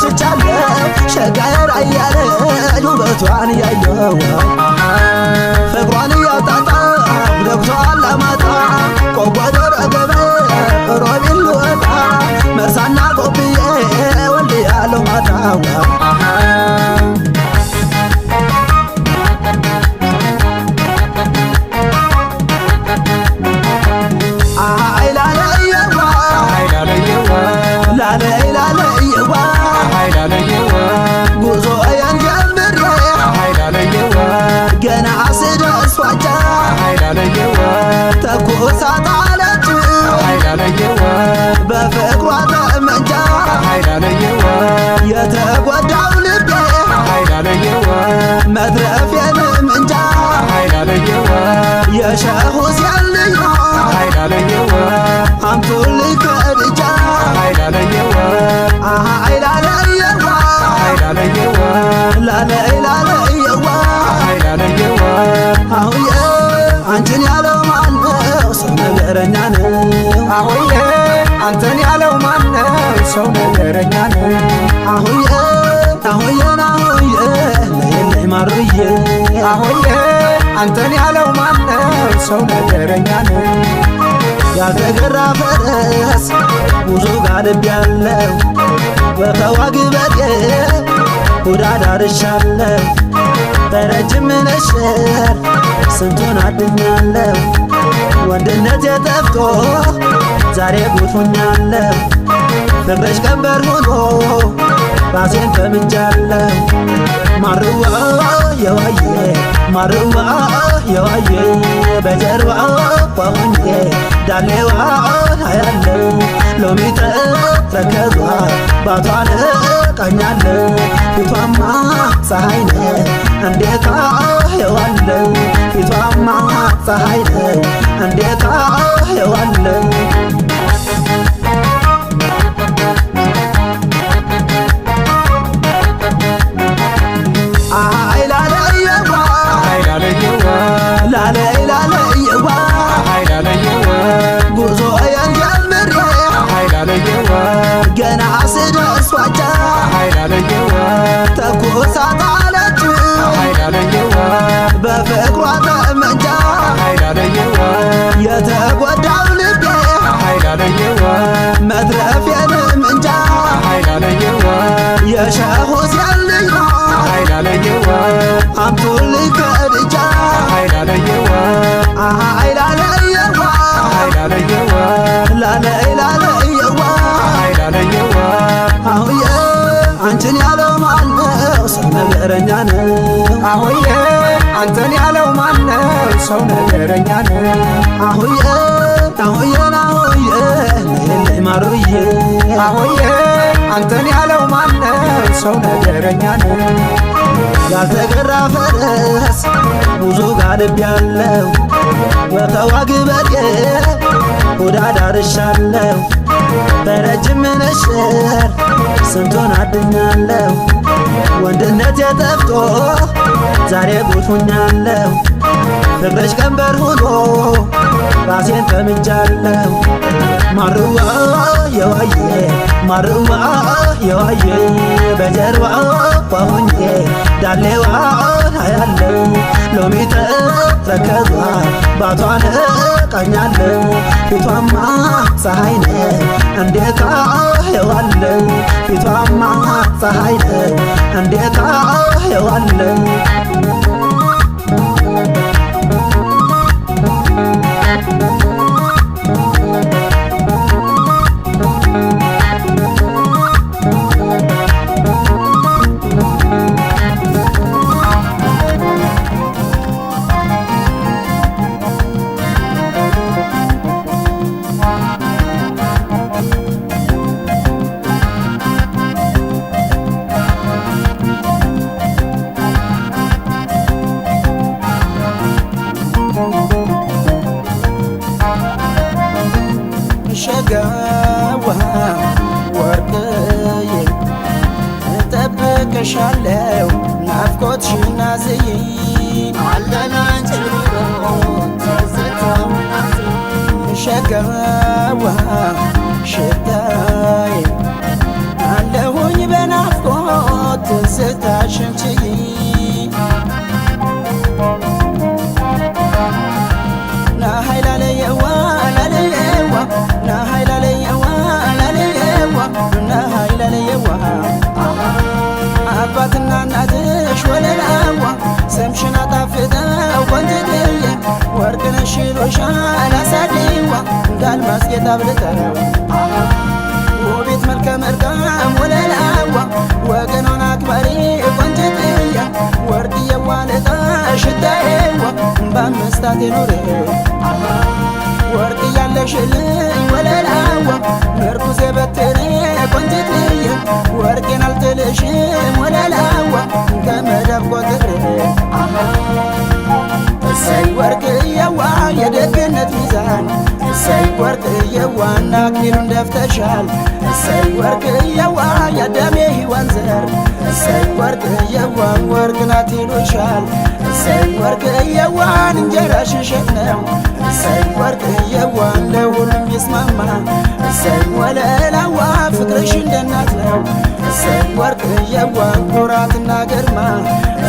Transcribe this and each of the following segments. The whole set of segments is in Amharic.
አምሽቻለሁ ሸጋየር አያለ ውበቷን ያየው ፍቅሯን እያጣጣ ገብቷል አማጣ ቆቦ ረገበ ሮቢል ወጣ መርሳና ቆብዬ ወልድ ያለው ማታዋ ገና ስደስዋጃ ተኩሳት አለች በፍቅሯ ጠመንጃ የተጎዳው ልቤ መትረፌንም እንጃ የሸህ ሁሴን ልጅ ነው አምጡልኝ ከድጃ ላለየዋ አሁዬ አንተን ያለው ማነው ሰው ነገረኛ ነው አሁዬ አንተን ያለው ማነው ሰው ነገረኛ ነው አሁዬ ለየለይ ማርዬ አሁዬ አንተን ያለው ማነው ሰው ነገረኛ ነው ያልተገራ ፈረስ ብዙ ጋልብ ያለው በተዋግበቴ ሁዳ ዳርሻለሁ በረጅም ነሽር ስንቱን አድኛለሁ ወንድነት የጠፍቶ ዛሬ ጉቶኛለሁ ፍቅርሽ ቀንበር ሆኖ ራሴን ተምጃለሁ ማርዋ የዋዬ ማርዋ የዋዬ በጀርባ ቋሁኜ ዳሌዋን አያለው ሎሚተ ተከዟ ባቷን ቃኛለው ፊቷማ ፀሐይ ነው እንዴት አየዋለው ፊቷማ ፀሐይ ነው እንዴት አየዋለው ጉዞ የንጀምር ገና ስደስዋጃ ተኩሳት አለች በፍቅሯ ጠመንጃ የተጎዳው ልቤ መትረፌንም እንጃ የሸህ ሁሴን ልጅ ነው አምጡልኝ ከድጃ ላለየዋ አሁዬ አንቺን ያለው ማነው ሰው ነገረኛ ነው አሁዬ አንተን ያለው ማነው ሰው ነገረኛ ነው አሁዬ ለየለይ ማርዬ አሁዬ አንተን ያለው ማነው ሰው ነገረኛ ነው ያልተገራ ፈረስ ብዙ ጋልብ ያለው በተዋግበቴ ሁዳ ዳርሻለሁ በረጅም ነሽር ስንቱን አድኛለሁ ወንድነት የጠፍቶ ዛሬ ጉቶኛለሁ ፍቅርሽ ቀንበር ሆኖ ራሴን ተምጃለሁ ማርዋ የዋዬ ማርዋ የዋዬ በጀርባ ቋሁኜ ዳሌዋን አያለው ሎሚተ ተከዟ ባቷን ቃኛለው ፊቷማ ፀሐይ ነው እንዴት አየዋለው ፊቷማ ፀሐይ ነው እንዴት አየዋለው ሸጋዋ ወርቅዬ እጠብቅሻለሁ ናፍቆትሽን አዝዬ ሸጋዋ ሽታዬ አለሁኝ በናፍቆት በጌጥ አብልተው ውቤት መልከ መልካም ወለላዋ ወገኗን አክባሪ ቆንጅትያ ወርቅዬዋ ልጣሽ ሽታዬዋ በአምስታት የኖረ ወርቅ ያለሽልኝ ወለላዋ ምርኩዜ በትሬ ቆንጅትያ ወርቄን አልጥልሽም ወለላዋ ከመዳብ ቆጥሬ እሰይ ወርቅዬዋ የደግነት ሚዛን እሰይ ወርቅዬዋ አክሊሉን ደፍተሻል እሰይ ወርቅዬዋ የአዳሜ ሔዋን ዘር እሰይ ወርቅዬዋ ወርቅ ናት ይሉሻል እሰይ ወርቅዬዋን እንጀራሽ እሸት ነው እሰይ ወርቅዬዋ ለሁሉም ይስማማ እሰይ ወለላዋ ፍቅርሽ እንደ እናት ነው እሰይ ወርቅዬዋ ኩራትና ግርማ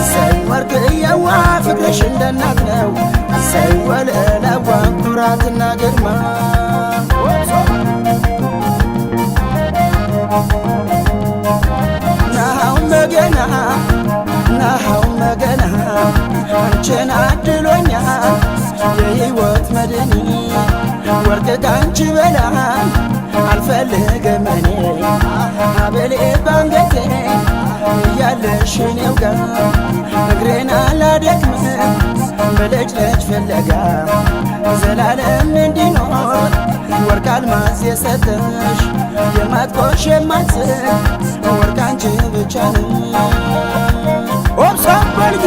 እሰይ ወርቅዬዋ ፍቅርሽ እንደ እናት ነው እሰይ ወለላዋ ኩራትና ግርማ ናሃው መገና ናሃው መገና አንቺን አድሎኛል የሕይወት መድኒ ወርቅ ካንቺ በላይ አልፈልግም እኔ ሀብሌ ባንገቴ እያለሽ እኔው ጋር እግሬን አላደክምም በልጅ ልጅ ፍለጋ ዘላለም እንዲኖር ወርቅ አልማዝ የሰጠሽ የማትቆሽ የማትስቅ ወርቅ አንቺ ብቻ ነው ኦብሳ በልጊ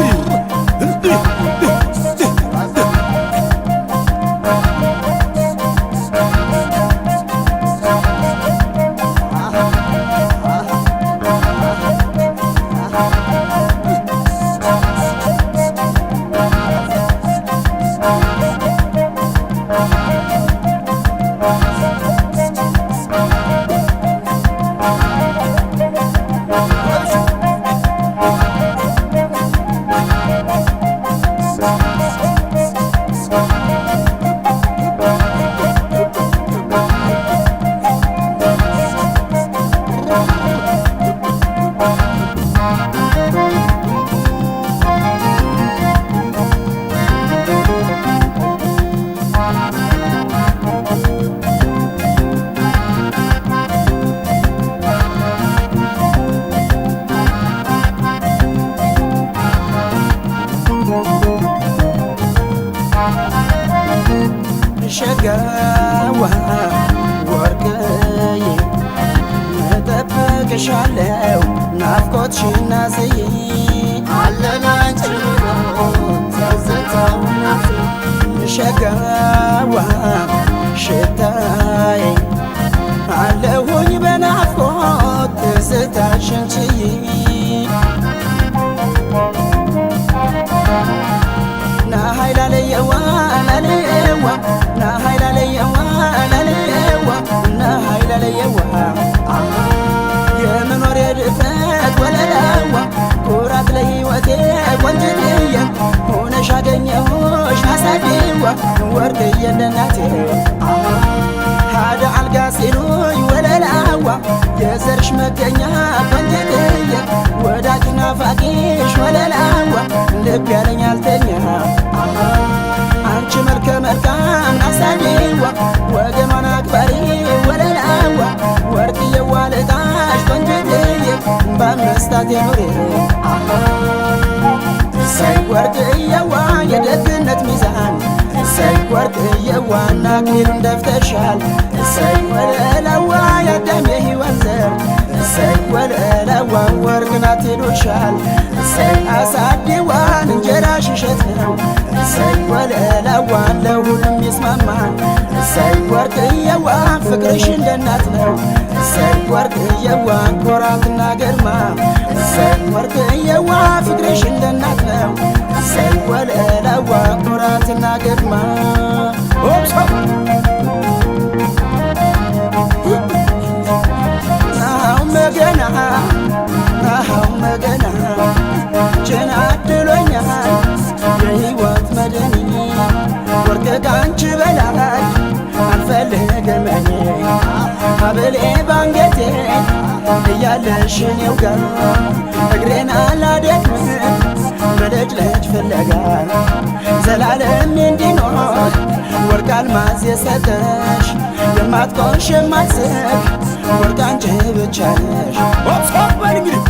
ሸጋዋ ወርቅዬ እጠብቅሻለሁ ናፍቆትሽና ስዬ አለናንቺ ተዘታውናት ሸጋዋ ሽታዬ አለሁኝ በናፍቆት ትዝታሽን ችዬ ናሃይ ላለየዋ ላለየዋ ናሃይ ላለየዋ ላለየዋ ናሃይ ላለየዋ የመኖሬ ድፍረት ወለላዋ ኩራት ለሕይወቴ ቆንጅትዬ ሆነሽ አገኘሁሽ አሳዴዋ ወርቅዬ እንደ እናቴ ሃደ አልጋ ሲሉኝ ወለላዋ የዘርሽ መገኛ ቆንጅትዬ ወዳጅ ናፋቂሽ ወለላዋ ልብ ያለኝ አልተኛ አንቺ መልከ መልካም አሳዴዋ ወገኗን አክባሪ ወለላዋ ወርቅዬዋ ልጣሽ ቆንጅትዬ በአምስታት የኖሬ እሰይ ወርቅዬዋ የደግነት ሚዛን እሰይ ወርቅዬዋ አክሊሉን ደፍተሻል እሰይ ወለላዋ የአዳሜ ሔዋን ዘር እሰይ ወለላዋ ወርቅ ናት ይሉሻል እሰይ አሳዴዋን እንጀራሽ እሸት ነው እሰይ ወለላዋ ለሁሉም ይስማማል እሰይ ወርቅዬዋ ፍቅርሽ እንደ እናት ነው እሰይ ወርቅዬዋ ኩራትና ግርማ እሰይ ወርቅዬዋ ፍቅርሽ እንደ እናት ነው እሰይ ወለላዋ ኩራትና ግርማ ኦብሳ ናሃው መገና ናሃው መገና ችን አድሎኛል የሕይወት መድኒ ወርቅ ካንቺ በላይ አልፈልግም እኔ ሀብሌ ባንገቴ እያለሽ እኔው ጋር እግሬን አላደክምም በልጅ ልጅ ፍለጋ ዘላለም እንዲኖር ወርቅ አልማዝ የሰጠሽ የማትቆርሽ የማትስቅ ወርቅ አንቺ ብቻ ነሽ። ሆፕ በል እንግዲህ